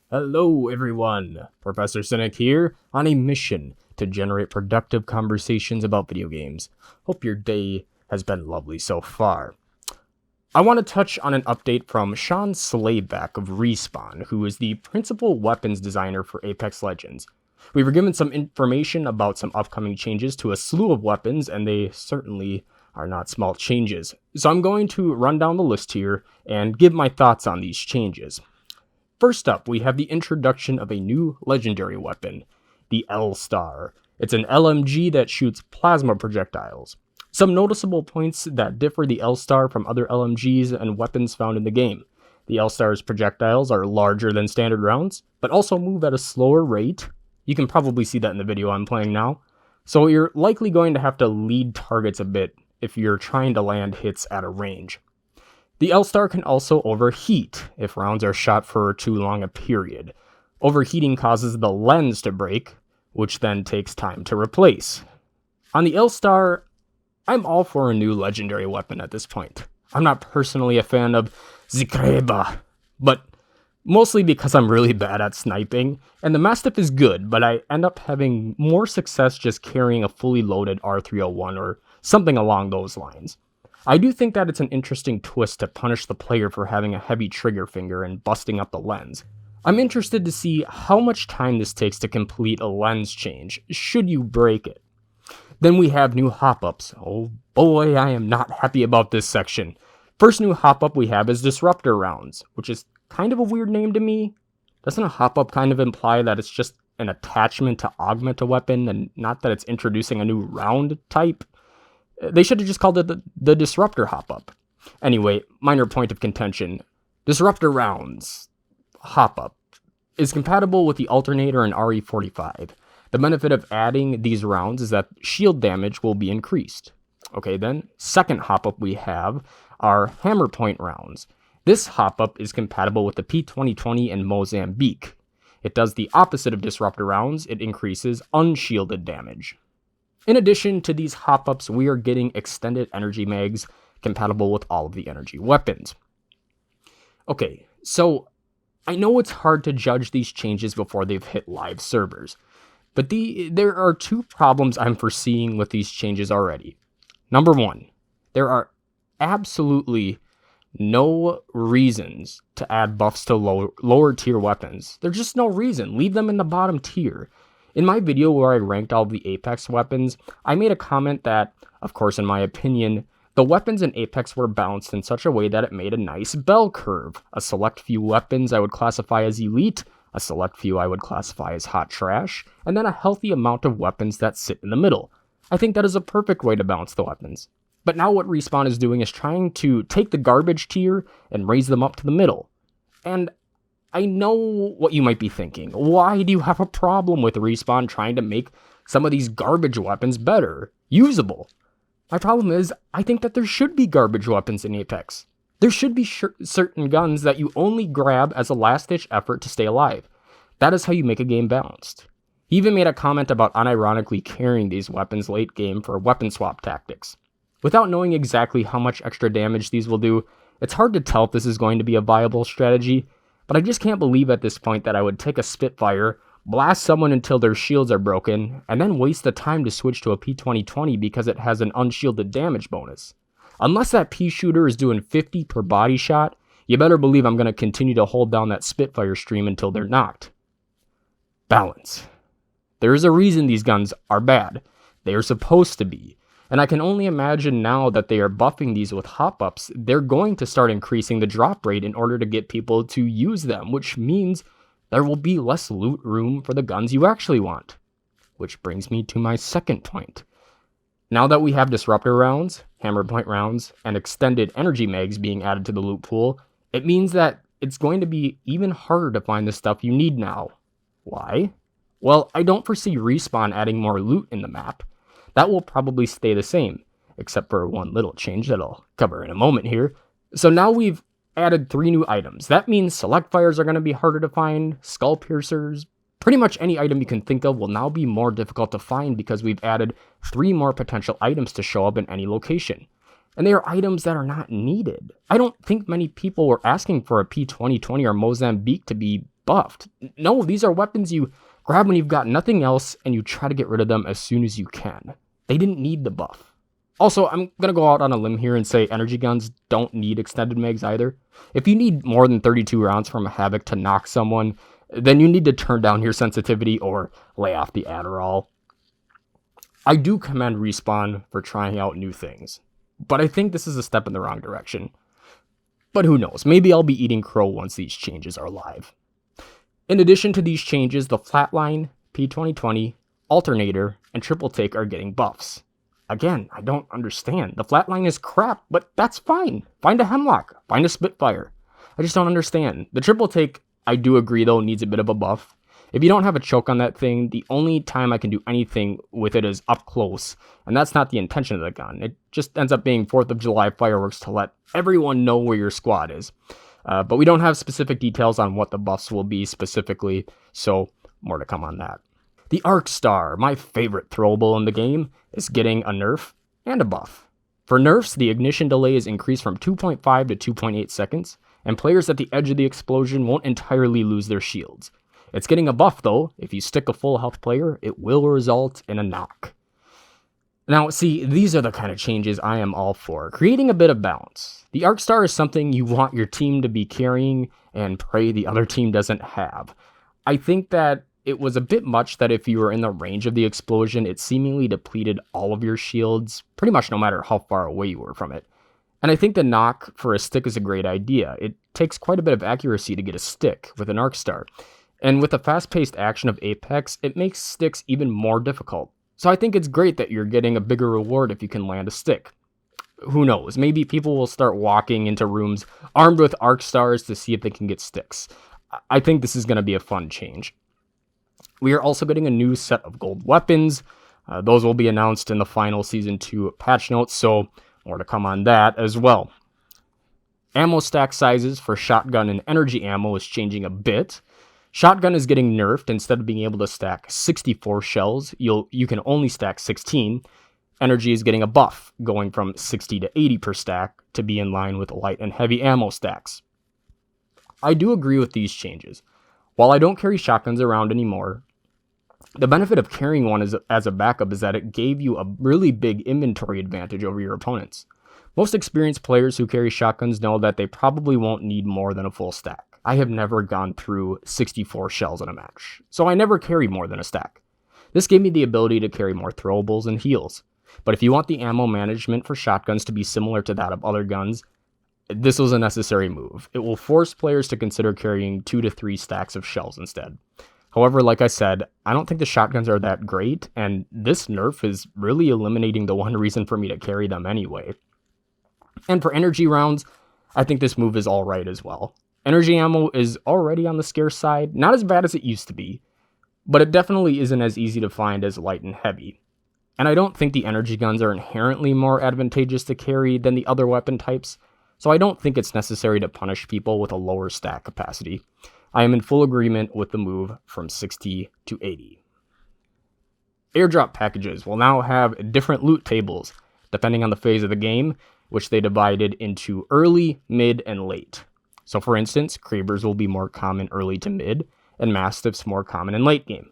Hello everyone, Professor Cynic here, on a mission to generate productive conversations about video games. Hope your day has been lovely so far. I want to touch on an update from Sean Slayback of Respawn, who is the principal weapons designer for Apex Legends. We were given some information about some upcoming changes to a slew of weapons, and they certainly are not small changes. So I'm going to run down the list here and give my thoughts on these changes. First up, we have the introduction of a new legendary weapon, the L-Star. It's an LMG that shoots plasma projectiles. Some noticeable points that differ the L-Star from other LMGs and weapons found in the game. The L-Star's projectiles are larger than standard rounds, but also move at a slower rate. You can probably see that in the video I'm playing now. So you're likely going to have to lead targets a bit if you're trying to land hits at a range. The L-Star can also overheat if rounds are shot for too long a period. Overheating causes the lens to break, which then takes time to replace. On the L-Star, I'm all for a new legendary weapon at this point. I'm not personally a fan of Zikreba, but mostly because I'm really bad at sniping, and the Mastiff is good, but I end up having more success just carrying a fully loaded R301 or something along those lines. I do think that it's an interesting twist to punish the player for having a heavy trigger finger and busting up the lens. I'm interested to see how much time this takes to complete a lens change, should you break it. Then we have new hop-ups. Oh boy, I am not happy about this section. First new hop-up we have is Disruptor Rounds, which is kind of a weird name to me. Doesn't a hop-up kind of imply that it's just an attachment to augment a weapon and not that it's introducing a new round type? They should have just called it the Disruptor Hop-Up. Anyway, minor point of contention. Disruptor Rounds Hop-Up is compatible with the Alternator and RE45. The benefit of adding these rounds is that shield damage will be increased. Okay then, second hop-up we have are Hammer Point Rounds. This hop-up is compatible with the P2020 and Mozambique. It does the opposite of Disruptor Rounds, it increases unshielded damage. In addition to these hop-ups, we are getting extended energy mags compatible with all of the energy weapons. Okay, so I know it's hard to judge these changes before they've hit live servers, but there are two problems I'm foreseeing with these changes already. Number one, there are absolutely no reasons to add buffs to lower tier weapons. There's just no reason. Leave them in the bottom tier. In my video where I ranked all of the Apex weapons, I made a comment that, of course in my opinion, the weapons in Apex were balanced in such a way that it made a nice bell curve. A select few weapons I would classify as elite, a select few I would classify as hot trash, and then a healthy amount of weapons that sit in the middle. I think that is a perfect way to balance the weapons. But now what Respawn is doing is trying to take the garbage tier and raise them up to the middle. And I know what you might be thinking. Why do you have a problem with Respawn trying to make some of these garbage weapons better, usable? My problem is, I think that there should be garbage weapons in Apex. There should be certain guns that you only grab as a last-ditch effort to stay alive. That is how you make a game balanced. He even made a comment about unironically carrying these weapons late game for weapon swap tactics. Without knowing exactly how much extra damage these will do, it's hard to tell if this is going to be a viable strategy, but I just can't believe at this point that I would take a Spitfire, blast someone until their shields are broken, and then waste the time to switch to a P2020 because it has an unshielded damage bonus. Unless that P shooter is doing 50 per body shot, you better believe I'm going to continue to hold down that Spitfire stream until they're knocked. Balance. There is a reason these guns are bad. They are supposed to be. And I can only imagine now that they are buffing these with hop-ups, they're going to start increasing the drop rate in order to get people to use them, which means there will be less loot room for the guns you actually want. Which brings me to my second point. Now that we have Disruptor Rounds, Hammer Point Rounds, and extended energy mags being added to the loot pool, it means that it's going to be even harder to find the stuff you need now. Why? Well, I don't foresee Respawn adding more loot in the map. That will probably stay the same, except for one little change that I'll cover in a moment here. So now we've added 3 new items. That means select fires are going to be harder to find, skull piercers, pretty much any item you can think of will now be more difficult to find because we've added 3 more potential items to show up in any location. And they are items that are not needed. I don't think many people were asking for a P2020 or Mozambique to be buffed. No, these are weapons you grab when you've got nothing else and you try to get rid of them as soon as you can. They didn't need the buff. Also, I'm going to go out on a limb here and say energy guns don't need extended mags either. If you need more than 32 rounds from a Havoc to knock someone, then you need to turn down your sensitivity or lay off the Adderall. I do commend Respawn for trying out new things, but I think this is a step in the wrong direction. But who knows, maybe I'll be eating crow once these changes are live. In addition to these changes, the Flatline, P2020, Alternator, and Triple Take are getting buffs. Again, I don't understand. The Flatline is crap, but that's fine. Find a Hemlock, find a Spitfire. I just don't understand. The Triple Take, I do agree though, needs a bit of a buff. If you don't have a choke on that thing, the only time I can do anything with it is up close, and that's not the intention of the gun. It just ends up being 4th of July fireworks to let everyone know where your squad is. But we don't have specific details on what the buffs will be specifically, so more to come on that. The Arc Star, my favorite throwable in the game, is getting a nerf and a buff. For nerfs, the ignition delay is increased from 2.5 to 2.8 seconds, and players at the edge of the explosion won't entirely lose their shields. It's getting a buff though. If you stick a full health player, it will result in a knock. Now, see, these are the kind of changes I am all for, creating a bit of balance. The Arc Star is something you want your team to be carrying and pray the other team doesn't have. I think that it was a bit much that if you were in the range of the explosion, it seemingly depleted all of your shields, pretty much no matter how far away you were from it. And I think the knock for a stick is a great idea. It takes quite a bit of accuracy to get a stick with an Arc Star. And with the fast-paced action of Apex, it makes sticks even more difficult. So I think it's great that you're getting a bigger reward if you can land a stick. Who knows, maybe people will start walking into rooms armed with Arc Stars to see if they can get sticks. I think this is going to be a fun change. We are also getting a new set of gold weapons. Those will be announced in the final Season 2 patch notes, so more to come on that as well. Ammo stack sizes for shotgun and energy ammo is changing a bit. Shotgun is getting nerfed. Instead of being able to stack 64 shells, you can only stack 16. Energy is getting a buff, going from 60 to 80 per stack to be in line with light and heavy ammo stacks. I do agree with these changes. While I don't carry shotguns around anymore, the benefit of carrying one as a backup is that it gave you a really big inventory advantage over your opponents. Most experienced players who carry shotguns know that they probably won't need more than a full stack. I have never gone through 64 shells in a match, so I never carry more than a stack. This gave me the ability to carry more throwables and heals. But if you want the ammo management for shotguns to be similar to that of other guns, this was a necessary move. It will force players to consider carrying 2 to 3 stacks of shells instead. However, like I said, I don't think the shotguns are that great, and this nerf is really eliminating the one reason for me to carry them anyway. And for energy rounds, I think this move is alright as well. Energy ammo is already on the scarce side, not as bad as it used to be, but it definitely isn't as easy to find as light and heavy. And I don't think the energy guns are inherently more advantageous to carry than the other weapon types, so I don't think it's necessary to punish people with a lower stack capacity. I am in full agreement with the move from 60 to 80. Airdrop packages will now have different loot tables, depending on the phase of the game, which they divided into early, mid, and late. So for instance, Krabers will be more common early to mid, and Mastiffs more common in late game.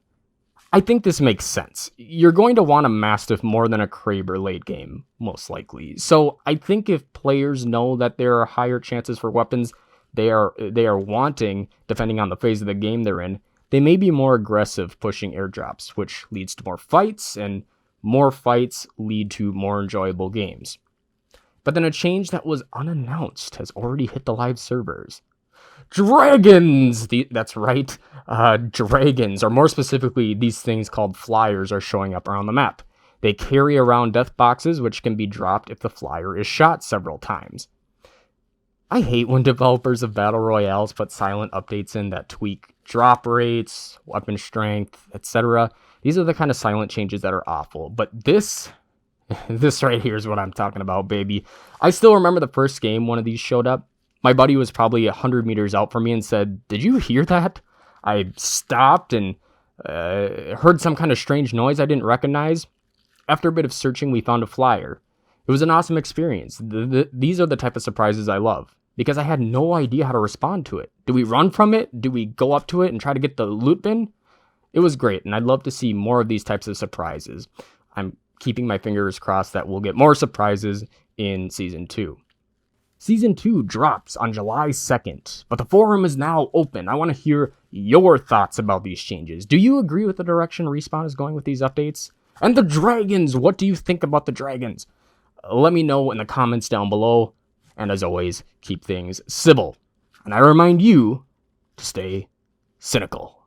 I think this makes sense. You're going to want a Mastiff more than a Kraber late game, most likely. So I think if players know that there are higher chances for weapons they are wanting, depending on the phase of the game they're in, they may be more aggressive pushing airdrops, which leads to more fights, and more fights lead to more enjoyable games. But then a change that was unannounced has already hit the live servers. Dragons! That's right, dragons, or more specifically, these things called flyers are showing up around the map. They carry around death boxes, which can be dropped if the flyer is shot several times. I hate when developers of Battle Royales put silent updates in that tweak drop rates, weapon strength, etc. These are the kind of silent changes that are awful, but this right here is what I'm talking about, baby. I still remember the first game one of these showed up. My buddy was probably 100 meters out from me and said, "Did you hear that?" I stopped and heard some kind of strange noise I didn't recognize. After a bit of searching, we found a flyer. It was an awesome experience. These are the type of surprises I love. because I had no idea how to respond to it. Do we run from it? Do we go up to it and try to get the loot bin? It was great, and I'd love to see more of these types of surprises. I'm keeping my fingers crossed that we'll get more surprises in Season 2. Season 2 drops on July 2nd, but the forum is now open. I want to hear your thoughts about these changes. Do you agree with the direction Respawn is going with these updates? And the dragons, what do you think about the dragons? Let me know in the comments down below. And as always, keep things civil. And I remind you to stay cynical.